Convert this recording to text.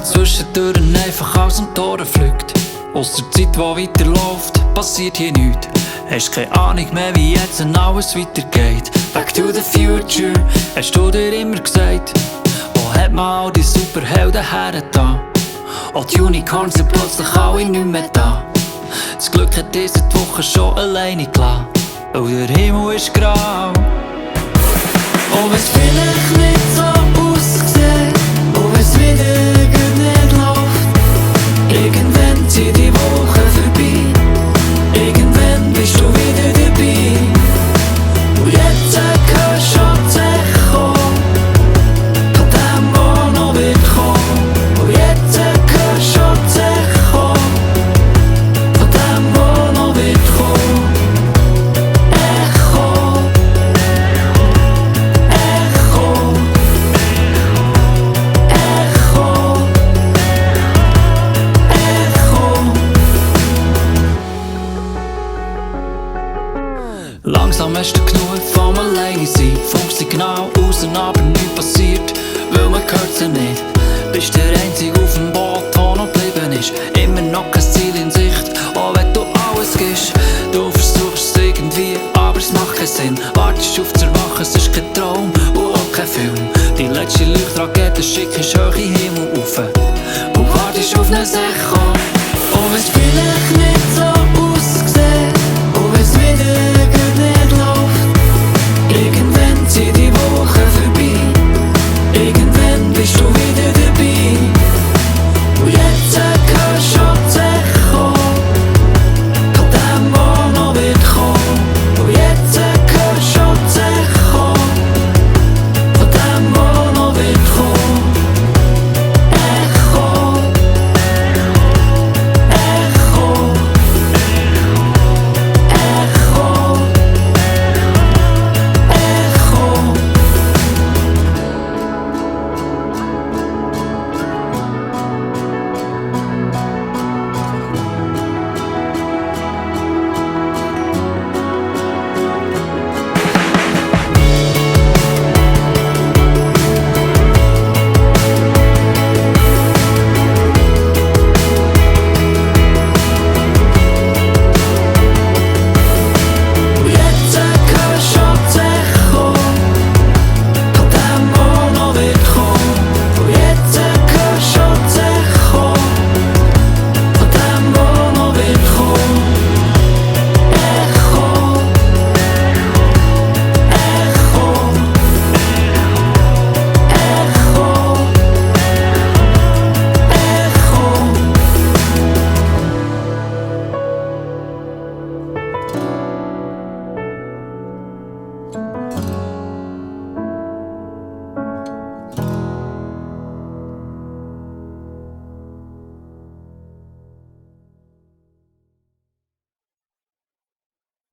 zwischendurch einfach aus dem Tore fliegt. Aus der Zeit, wo weiterläuft, passiert hier nichts. Hast keine Ahnung mehr, wie jetzt alles weitergeht. Back to the future, hast du dir immer gesagt. Wo hat man all die Superhelden hergetan? All die Unicorns sind plötzlich alle nicht mehr da. Das Glück hat diese Woche schon alleine gelassen, weil der Himmel ist grau. Und wenn's vielleicht nicht so aussieht, und wenn's wieder gut nicht läuft, irgendwann zieht die Woche vorbei, irgendwann bist du wieder dabei. Und jetzt hörst du schon das Echo von dem, was noch wird kommen. Und jetzt hörst du schon das Echo von dem, was noch wird kommen. Echo, Echo, Echo, Echo. Langsam hast du genug vom alleine sein. Funksignal raus, aber nichts passiert, weil man hört sie nicht. Bist der Einzige auf dem Boot, der noch geblieben ist. Immer noch kein Ziel in Sicht, auch wenn du alles gibst. Du versuchst es irgendwie, aber es macht keinen Sinn. Wartest auf zu erwachen, es ist kein Traum und auch kein Film. Die letzte Leuchtrakete schickst hoch in den Himmel rauf und wartest auf ein Echo. Und wenn's vielleicht nicht